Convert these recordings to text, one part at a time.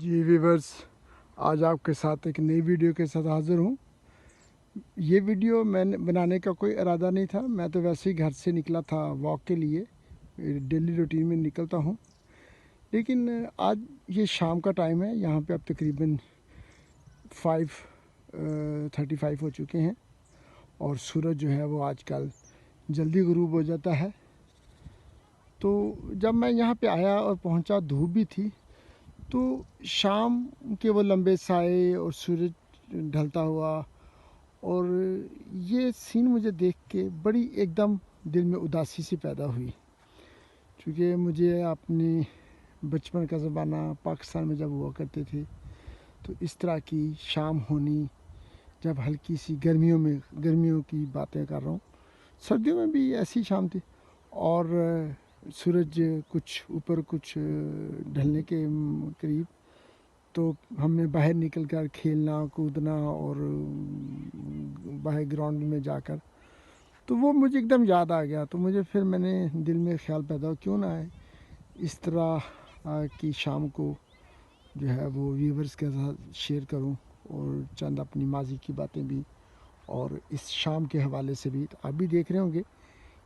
جی viewers, آج آپ کے ساتھ ایک نئی ویڈیو کے ساتھ حاضر ہوں۔ یہ ویڈیو میں نے بنانے کا کوئی ارادہ نہیں تھا، میں تو ویسے ہی گھر سے نکلا تھا واک کے لیے، ڈیلی روٹین میں نکلتا ہوں۔ لیکن آج یہ شام کا ٹائم ہے، یہاں پہ اب تقریباً 5:35 ہو چکے ہیں اور سورج جو ہے وہ آج کل جلدی غروب ہو جاتا ہے۔ تو جب میں یہاں پہ آیا اور پہنچا، دھوپ بھی تھی، تو شام کے وہ لمبے سائے اور سورج ڈھلتا ہوا، اور یہ سین مجھے دیکھ کے بڑی ایک دم دل میں اداسی سی پیدا ہوئی، کیونکہ مجھے اپنی بچپن کا زمانہ پاکستان میں جب ہوا کرتے تھے تو اس طرح کی شام ہونی، جب ہلکی سی گرمیوں کی باتیں کر رہا ہوں، سردیوں میں بھی ایسی شام تھی، اور سورج کچھ اوپر کچھ ڈھلنے کے قریب، تو ہم نے باہر نکل کر کھیلنا کودنا اور باہر گراؤنڈ میں جا کر، تو وہ مجھے ایک دم یاد آ گیا۔ تو پھر میں نے دل میں خیال پیدا ہوا، کیوں نہ ہے اس طرح کی شام کو جو ہے وہ ویورز کے ساتھ شیئر کروں، اور چند اپنی ماضی کی باتیں بھی، اور اس شام کے حوالے سے بھی۔ آپ بھی دیکھ رہے ہوں گے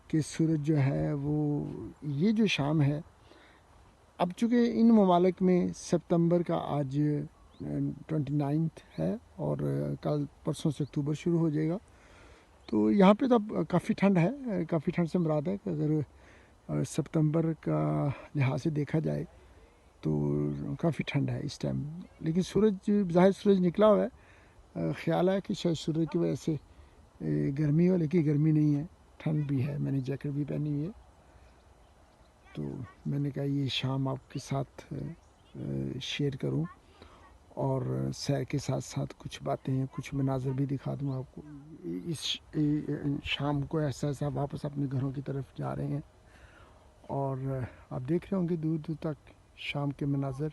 کہ سورج جو ہے وہ، یہ جو شام ہے، اب چونکہ ان ممالک میں ستمبر کا آج 29 ہے اور کل پرسوں سے اکتوبر شروع ہو جائے گا، تو یہاں پہ تو اب کافی ٹھنڈ ہے۔ کافی ٹھنڈ سے مراد ہے کہ اگر ستمبر کا لحاظ سے دیکھا جائے تو کافی ٹھنڈ ہے اس ٹائم، لیکن ظاہر سورج نکلا ہوا ہے، خیال ہے کہ شاید سورج کی وجہ سے گرمی ہو، لیکن گرمی نہیں ہے، ٹھنڈ بھی ہے۔ میں نے جیکٹ بھی پہنی ہوئی ہے، تو میں نے کہا یہ شام آپ کے ساتھ شیئر کروں، اور سیر کے ساتھ ساتھ کچھ باتیں، کچھ مناظر بھی دکھا دوں آپ کو۔ اس شام کو ایسا واپس اپنے گھروں کی طرف جا رہے ہیں، اور آپ دیکھ رہے ہوں گے دور دور تک شام کے مناظر۔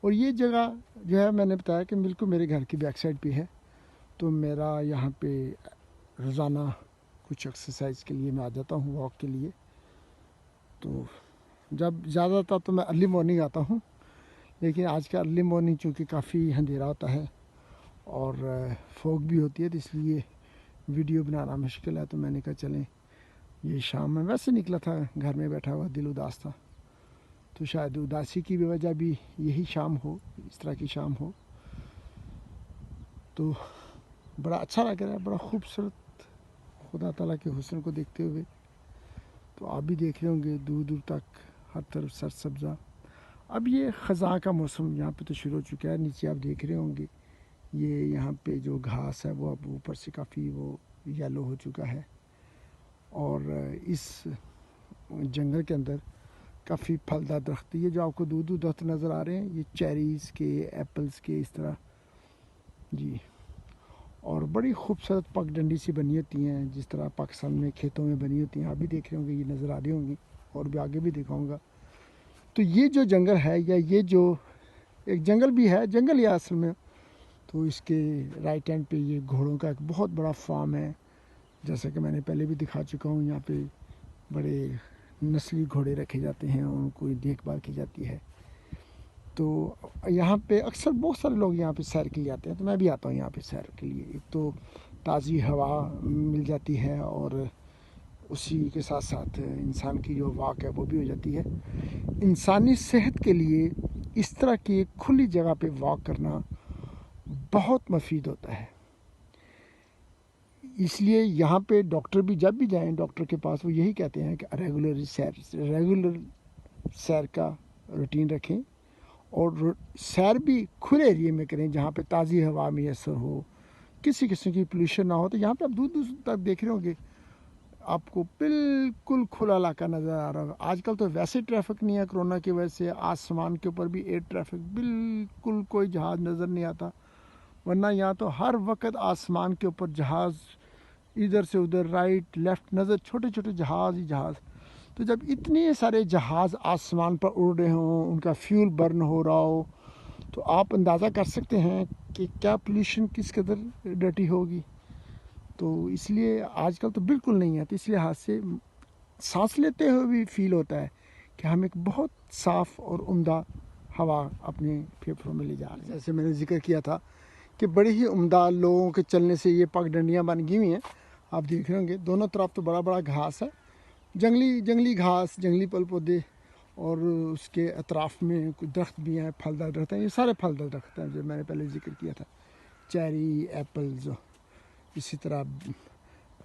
اور یہ جگہ جو ہے، میں نے بتایا کہ بالکل میرے گھر کی بیک سائڈ پہ ہے، تو میرا یہاں پہ روزانہ کچھ ایکسرسائز کے لیے میں آ جاتا ہوں، واک کے لیے۔ تو جب زیادہ تر تو میں ارلی مارننگ آتا ہوں، لیکن آج کا ارلی مارننگ چونکہ کافی اندھیرا ہوتا ہے اور فوگ بھی ہوتی ہے، تو اس لیے ویڈیو بنانا مشکل ہے۔ تو میں نے کہا چلیں یہ شام میں ویسے نکلا تھا، گھر میں بیٹھا ہوا، دل اداس تھا، تو شاید اداسی کی بھی وجہ بھی یہی شام ہو، اس طرح کی شام ہو، تو بڑا اچھا لگ رہا ہے، بڑا خوبصورت خدا تعالیٰ کے حسن کو دیکھتے ہوئے۔ تو آپ بھی دیکھ رہے ہوں گے دور دور تک ہر طرف سرسبزہ۔ اب یہ خزاں کا موسم یہاں پہ تو شروع ہو چکا ہے، نیچے آپ دیکھ رہے ہوں گے یہ یہاں پہ جو گھاس ہے وہ اب اوپر سے کافی وہ یلو ہو چکا ہے، اور اس جنگل کے اندر کافی پھلدار درخت، یہ جو آپ کو دور دور درخت نظر آ رہے ہیں، یہ چیریز کے، ایپلز کے، اس طرح جی، اور بڑی خوبصورت پگ ڈنڈی سی بنی ہوتی ہیں، جس طرح پاکستان میں کھیتوں میں بنی ہوتی ہیں۔ آپ بھی دیکھ رہے ہوں گے، یہ نظر آ رہی ہوں گی، اور بھی آگے بھی دکھاؤں گا۔ تو یہ جو جنگل ہے، یا یہ جو ایک جنگل بھی ہے، جنگل یا اصل میں، تو اس کے رائٹ ہینڈ پہ یہ گھوڑوں کا ایک بہت بڑا فارم ہے، جیسا کہ میں نے پہلے بھی دکھا چکا ہوں۔ یہاں پہ بڑے نسلی گھوڑے رکھے جاتے ہیں، ان کو دیکھ بھال کی جاتی ہے۔ تو یہاں پہ اکثر بہت سارے لوگ یہاں پہ سیر کے لیے آتے ہیں، تو میں بھی آتا ہوں یہاں پہ سیر کے لیے۔ ایک تو تازی ہوا مل جاتی ہے، اور اسی کے ساتھ ساتھ انسان کی جو واک ہے وہ بھی ہو جاتی ہے۔ انسانی صحت کے لیے اس طرح کی ایک کھلی جگہ پہ واک کرنا بہت مفید ہوتا ہے، اس لیے یہاں پہ ڈاکٹر بھی جب بھی جائیں ڈاکٹر کے پاس، وہ یہی کہتے ہیں کہ ریگولر سیر کا روٹین رکھیں، اور سیر بھی کھلے ایریے میں کریں جہاں پہ تازی ہوا میسر ہو، کسی قسم کی پولوشن نہ ہو۔ تو یہاں پہ آپ دور دور تک دیکھ رہے ہوں گے، آپ کو بالکل کھلا علاقہ نظر آ رہا ہوگا۔ آج کل تو ویسے ٹریفک نہیں ہے، کرونا کی وجہ سے آسمان کے اوپر بھی ایئر ٹریفک، بالکل کوئی جہاز نظر نہیں آتا، ورنہ یہاں تو ہر وقت آسمان کے اوپر جہاز، ادھر سے ادھر، رائٹ لیفٹ نظر، چھوٹے چھوٹے جہاز ہی جہاز۔ تو جب اتنے سارے جہاز آسمان پر اڑ رہے ہوں، ان کا فیول برن ہو رہا ہو، تو آپ اندازہ کر سکتے ہیں کہ کیا پولیوشن کس قدر ڈرٹی ہوگی۔ تو اس لیے آج کل تو بالکل نہیں ہے، تو اس لحاظ سے سانس لیتے ہوئے بھی فیل ہوتا ہے کہ ہم ایک بہت صاف اور عمدہ ہوا اپنے پھیپھڑوں میں لے جا رہے ہیں. جیسے میں نے ذکر کیا تھا کہ بڑی ہی عمدہ لوگوں کے چلنے سے یہ پگڈنڈیاں بن گئی ہوئی ہیں. آپ دیکھ رہے ہوں گے دونوں طرف تو بڑا بڑا گھاس ہے, جنگلی گھاس, جنگلی پل پودے, اور اس کے اطراف میں کچھ درخت بھی ہیں, پھلدار درخت ہیں. یہ سارے پھلدار درخت ہیں جو میں نے پہلے ذکر کیا تھا, چیری, ایپلز, اسی طرح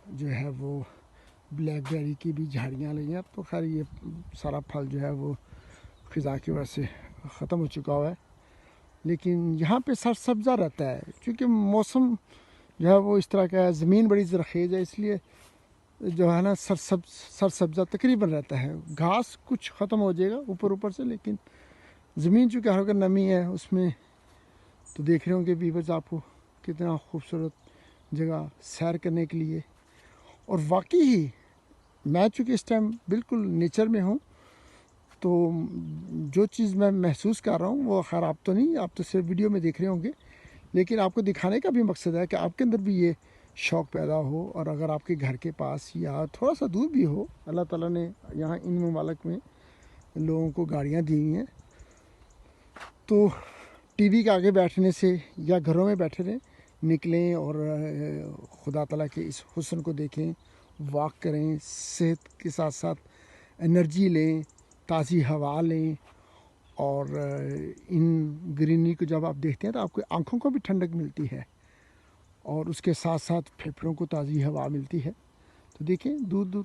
جو ہے وہ بلیک بیری کی بھی جھاڑیاں لگی ہیں. تو خیر یہ سارا پھل جو ہے وہ خزاں کی وجہ سے ختم ہو چکا ہوا ہے, لیکن یہاں پہ سرسبزہ رہتا ہے کیونکہ موسم جو ہے وہ اس طرح کا ہے, زمین بڑی زرخیز ہے, اس لیے جو ہے نا سرسبزہ تقریباً رہتا ہے. گھاس کچھ ختم ہو جائے گا اوپر سے, لیکن زمین چونکہ ہر وقت نمی ہے اس میں. تو دیکھ رہے ہوں گے ویورز آپ کو کتنا خوبصورت جگہ سیر کرنے کے لیے. اور واقعی ہی میں چونکہ اس ٹائم بالکل نیچر میں ہوں, تو جو چیز میں محسوس کر رہا ہوں وہ خیر آپ تو نہیں, آپ تو صرف ویڈیو میں دیکھ رہے ہوں گے, لیکن آپ کو دکھانے کا بھی مقصد ہے کہ آپ کے اندر بھی یہ شوق پیدا ہو. اور اگر آپ کے گھر کے پاس یا تھوڑا سا دور بھی ہو, اللہ تعالیٰ نے یہاں ان ممالک میں لوگوں کو گاڑیاں دی ہوئی ہیں, تو ٹی وی کے آگے بیٹھنے سے یا گھروں میں بیٹھے رہیں, نکلیں اور خدا تعالیٰ کے اس حسن کو دیکھیں, واک کریں, صحت کے ساتھ ساتھ انرجی لیں, تازی ہوا لیں. اور ان گرینری کو جب آپ دیکھتے ہیں تو آپ کی آنکھوں کو بھی ٹھنڈک ملتی ہے, اور اس کے ساتھ ساتھ پھیپھڑوں کو تازی ہوا ملتی ہے. تو دیکھیں دور دور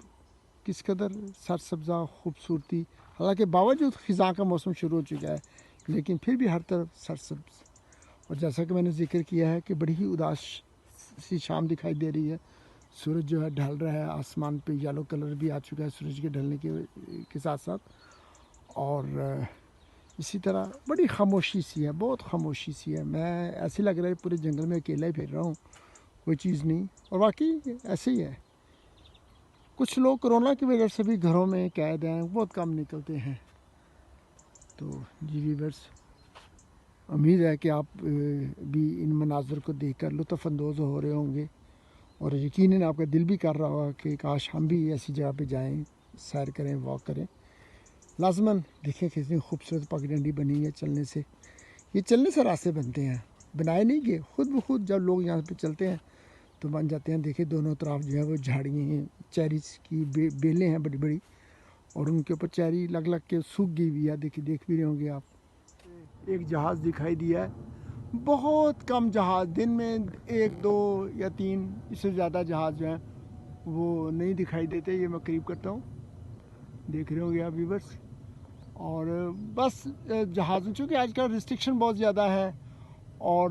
کس قدر سرسبزہ خوبصورتی, حالانکہ باوجود خزاں کا موسم شروع ہو چکا ہے, لیکن پھر بھی ہر طرف سرسبز. اور جیسا کہ میں نے ذکر کیا ہے کہ بڑی ہی اداس سی شام دکھائی دے رہی ہے. سورج جو ہے ڈھل رہا ہے, آسمان پہ یلو کلر بھی آ چکا ہے سورج کے ڈھلنے کے ساتھ ساتھ. اور اسی طرح بڑی خاموشی سی ہے, بہت خاموشی سی ہے. میں ایسے لگ رہا ہے پورے جنگل میں اکیلا ہی پھر رہا ہوں, کوئی چیز نہیں. اور واقعی ایسے ہی ہے. کچھ لوگ کرونا کی وجہ سے بھی گھروں میں قید ہیں, بہت کم نکلتے ہیں. تو جی ویورز, امید ہے کہ آپ بھی ان مناظر کو دیکھ کر لطف اندوز ہو رہے ہوں گے, اور یقیناً آپ کا دل بھی کر رہا ہوگا کہ کاش ہم بھی ایسی جگہ پہ جائیں, سیر کریں, واک کریں. لازماً دیکھیں کتنی خوبصورت پگڈنڈی بنی ہے چلنے سے. یہ چلنے سے راستے بنتے ہیں, بنائے نہیں گئے, خود بخود جب لوگ یہاں پہ چلتے ہیں تو بن جاتے ہیں. دیکھیں دونوں طرف جو ہے وہ جھاڑیاں ہیں, چیریز کی بیلیں ہیں بڑی بڑی, اور ان کے اوپر چیری لگ کے سوکھ گئی ہوئی ہے. دیکھ بھی رہے ہوں گے آپ. ایک جہاز دکھائی دیا ہے, بہت کم جہاز, دن میں 1 2 یا 3, اس سے زیادہ جہاز جو ہیں وہ نہیں دکھائی دیتے. یہ میں قریب کرتا ہوں, دیکھ رہے ہوں گے آپ ویورز. اور بس جہازوں, چونکہ آج کل ریسٹرکشن بہت زیادہ ہے اور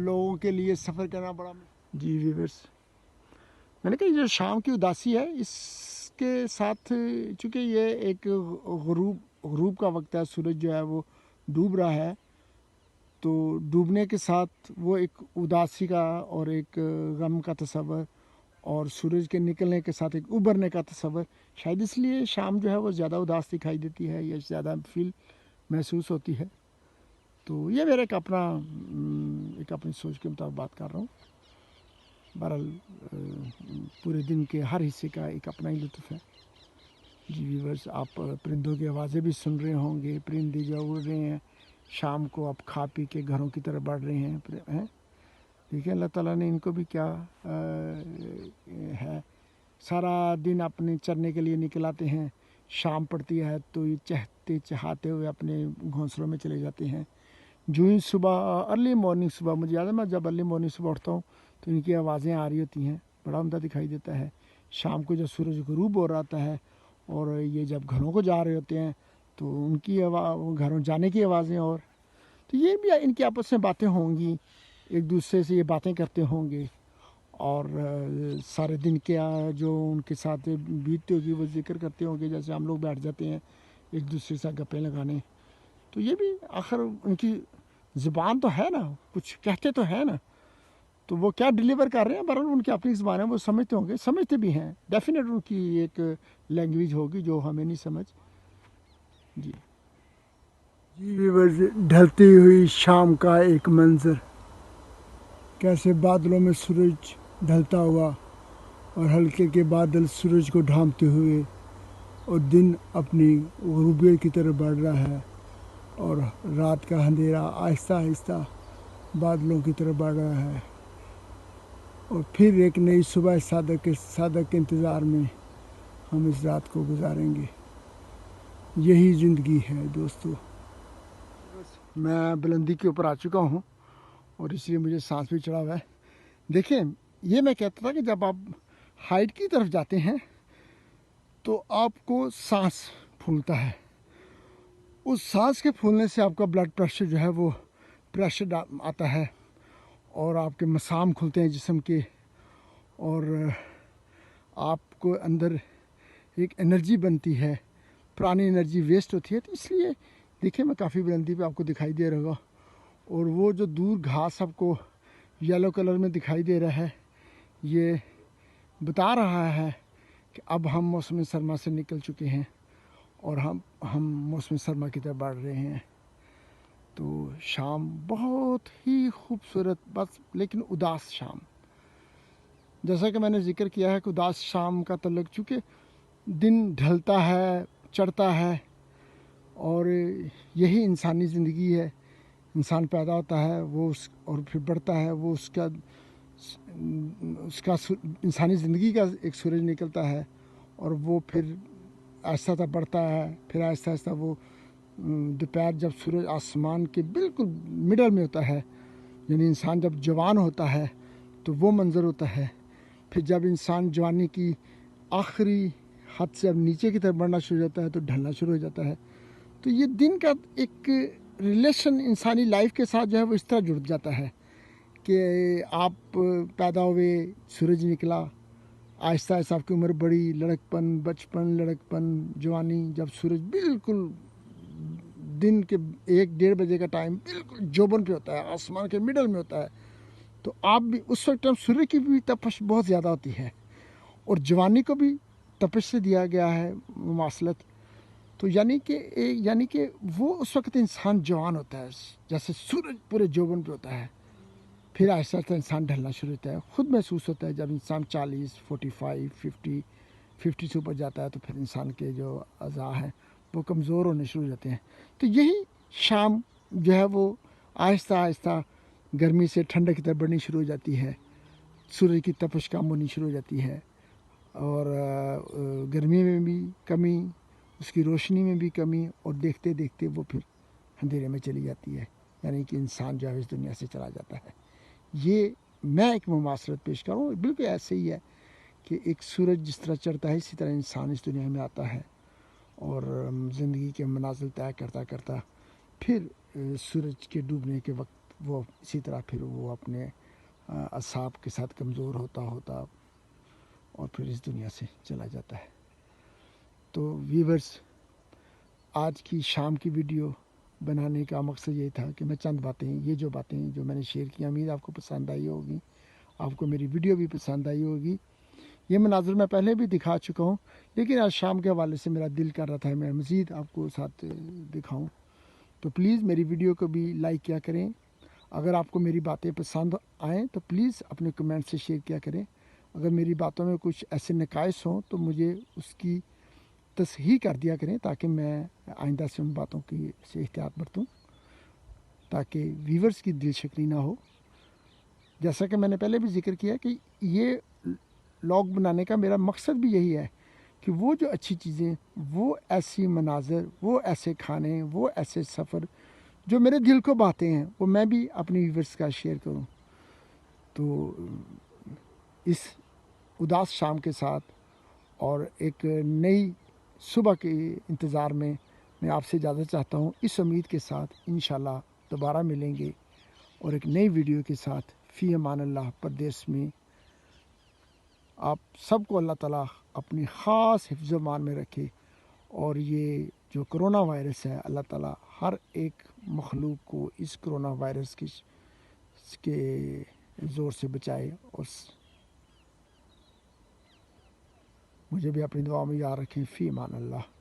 لوگوں کے لیے سفر کرنا بڑا. جی ویورز, میں نے کہا یہ جو شام کی اداسی ہے, اس کے ساتھ چونکہ یہ ایک غروب کا وقت ہے, سورج جو ہے وہ ڈوب رہا ہے, تو ڈوبنے کے ساتھ وہ ایک اداسی کا اور ایک غم کا تصور, اور سورج کے نکلنے کے ساتھ ایک ابھرنے کا تصور. شاید اس لیے شام جو ہے وہ زیادہ اداس دکھائی دیتی ہے یا زیادہ فیل محسوس ہوتی ہے. تو یہ میرا ایک اپنی سوچ کے مطابق بات کر رہا ہوں. بہرحال پورے دن کے ہر حصے کا ایک اپنا ہی لطف ہے. جی ویورز, آپ پرندوں کی آوازیں بھی سن رہے ہوں گے, پرندے جو اڑ رہے ہیں شام کو, آپ کھا پی کے گھروں کی طرف بڑھ رہے ہیں. دیکھیں اللہ تعالیٰ نے ان کو بھی کیا ہے, سارا دن اپنے چرنے کے لیے نکل آتے ہیں, شام پڑتی ہے تو یہ چہتے چہاتے ہوئے اپنے گھونسلوں میں چلے جاتے ہیں. جو ہی صبح ارلی مارننگ, صبح مجھے یاد ہے میں جب ارلی مارننگ صبح اٹھتا ہوں تو ان کی آوازیں آ رہی ہوتی ہیں, بڑا عمدہ دکھائی دیتا ہے. شام کو جب سورج غروب ہو رہا ہوتا ہے اور یہ جب گھروں کو جا رہے ہوتے ہیں تو ان کی گھروں جانے کی آوازیں, اور تو یہ بھی ان کی آپس میں باتیں ہوں گی, ایک دوسرے سے یہ باتیں کرتے ہوں گے, اور سارے دن کیا جو ان کے ساتھ بیتتے ہوگی وہ ذکر کرتے ہوں گے. جیسے ہم لوگ بیٹھ جاتے ہیں ایک دوسرے سے گپیں لگانے, تو یہ بھی آخر ان کی زبان تو ہے نا, کچھ کہتے تو ہیں نا, تو وہ کیا ڈیلیور کر رہے ہیں, برحال ان کی اپنی زبان ہے, وہ سمجھتے ہوں گے, سمجھتے بھی ہیں. ڈیفینیٹ ان کی ایک لینگویج ہوگی جو ہمیں نہیں سمجھ. جی ویورز, ڈھلتی ہوئی شام کا ایک منظر, کیسے بادلوں میں سورج ڈھلتا ہوا اور ہلکے کے بادل سورج کو ڈھانپتے ہوئے, اور دن اپنی غروبیت کی طرف بڑھ رہا ہے. اور رات کا اندھیرا آہستہ آہستہ بادلوں کی طرف بڑھ رہا ہے، اور پھر ایک نئی صبح صادق کے انتظار میں ہم اس رات کو گزاریں گے۔ یہی زندگی ہے دوستو۔ میں بلندی کے اوپر آ چکا ہوں اور اس لیے مجھے سانس بھی چڑھا ہوا ہے۔ دیکھیں، یہ میں کہتا تھا کہ جب آپ ہائٹ کی طرف جاتے ہیں تو آپ کو سانس پھولتا ہے، اس سانس کے پھولنے سے آپ کا بلڈ پریشر جو ہے وہ پریشر آتا ہے، اور آپ کے مسام کھلتے ہیں جسم کے، اور آپ کو اندر ایک انرجی بنتی ہے، پرانی انرجی ویسٹ ہوتی ہے۔ تو اس لیے دیکھیں، میں کافی بلندی پہ آپ کو دکھائی دے رہا ہوگا، اور وہ جو دور گھاس آپ کو یلو کلر میں دکھائی دے رہا ہے، یہ بتا رہا ہے کہ اب ہم موسم سرما سے نکل چکے ہیں اور ہم موسم سرما کی طرف بڑھ رہے ہیں۔ تو شام بہت ہی خوبصورت، بس لیکن اداس شام، جیسا کہ میں نے ذکر کیا ہے کہ اداس شام کا تعلق، چونکہ دن ڈھلتا ہے، چڑھتا ہے، اور یہی انسانی زندگی ہے۔ انسان پیدا ہوتا ہے، وہ اور پھر بڑھتا ہے، وہ اس کا انسانی زندگی کا ایک سورج نکلتا ہے، اور وہ پھر آہستہ آہستہ بڑھتا ہے، پھر آہستہ آہستہ وہ دوپہر جب سورج آسمان کے بالکل مڈل میں ہوتا ہے، یعنی انسان جب جوان ہوتا ہے تو وہ منظر ہوتا ہے۔ پھر جب انسان جوانی کی آخری حد سے اب نیچے کی طرف بڑھنا شروع ہو جاتا ہے تو ڈھلنا شروع ہو جاتا ہے۔ تو یہ دن کا ایک ریلیشن انسانی لائف کے ساتھ جو ہے وہ اس طرح جڑ جاتا ہے کہ آپ پیدا ہوئے، سورج نکلا، آہستہ آہستہ آپ کی عمر بڑی، لڑکپن، بچپن، لڑکپن، جوانی، جب سورج بالکل دن کے 1-1:30 بجے کا ٹائم بالکل جوبن پہ ہوتا ہے، آسمان کے مڈل میں ہوتا ہے، تو آپ بھی اس وقت سورج کی بھی تپش بہت زیادہ ہوتی ہے، اور جوانی کو بھی تپش سے دیا گیا ہے مماثلت۔ تو یعنی کہ وہ اس وقت انسان جوان ہوتا ہے، جیسے سورج پورے جوبن پہ ہوتا ہے، پھر آہستہ آہستہ انسان ڈھلنا شروع ہوتا ہے۔ خود محسوس ہوتا ہے جب انسان 40، 45، 50 سے اوپر جاتا ہے تو پھر انسان کے جو اعضاء ہیں وہ کمزور ہونے شروع ہو جاتے ہیں۔ تو یہی شام جو ہے وہ آہستہ آہستہ گرمی سے ٹھنڈک کی طرف بڑھنی شروع ہو جاتی ہے، سورج کی تپش کم ہونی شروع ہو جاتی ہے، اور گرمی میں بھی کمی، اس کی روشنی میں بھی کمی، اور دیکھتے دیکھتے وہ پھر اندھیرے میں چلی جاتی ہے، یعنی کہ انسان جو ہے اس دنیا سے چلا جاتا ہے۔ یہ میں ایک مماثلت پیش کروں، بالکل ایسے ہی ہے کہ ایک سورج جس طرح چڑھتا ہے اسی طرح انسان اس دنیا میں آتا ہے، اور زندگی کے منازل طے کرتا کرتا پھر سورج کے ڈوبنے کے وقت وہ اسی طرح پھر وہ اپنے اعصاب کے ساتھ کمزور ہوتا اور پھر اس دنیا سے چلا جاتا ہے۔ تو ویورز، آج کی شام کی ویڈیو بنانے کا مقصد یہ تھا کہ میں چند باتیں، یہ جو باتیں جو میں نے شیئر کی، امید آپ کو پسند آئی ہوگی، آپ کو میری ویڈیو بھی پسند آئی ہوگی۔ یہ مناظر میں پہلے بھی دکھا چکا ہوں، لیکن آج شام کے حوالے سے میرا دل کر رہا تھا میں مزید آپ کو ساتھ دکھاؤں، تو پلیز میری ویڈیو کو بھی لائک کیا کریں۔ اگر آپ کو میری باتیں پسند آئیں تو پلیز اپنے کمنٹ سے شیئر کیا کریں۔ اگر میری باتوں میں کچھ ایسے نقائص ہوں تو مجھے اس کی تصحیح کر دیا کریں، تاکہ میں آئندہ سے ان باتوں کی سے احتیاط برتوں، تاکہ ویورز کی دل شکنی نہ ہو۔ جیسا کہ میں نے پہلے بھی ذکر کیا کہ یہ لاگ بنانے کا میرا مقصد بھی یہی ہے کہ وہ جو اچھی چیزیں، وہ ایسی مناظر، وہ ایسے کھانے، وہ ایسے سفر جو میرے دل کو بھاتے ہیں، وہ میں بھی اپنی ویورز کا شیئر کروں۔ تو اس اداس شام کے ساتھ اور ایک نئی صبح کے انتظار میں آپ سے اجازت چاہتا ہوں، اس امید کے ساتھ انشاءاللہ دوبارہ ملیں گے اور ایک نئی ویڈیو کے ساتھ۔ فی امان اللہ، پردیس میں آپ سب کو اللہ تعالیٰ اپنی خاص حفظ و امان میں رکھے، اور یہ جو کرونا وائرس ہے، اللہ تعالیٰ ہر ایک مخلوق کو اس کرونا وائرس کے زور سے بچائے، اور مجھے بھی اپنی دعا میں یاد رکھیں۔ فی امان اللہ۔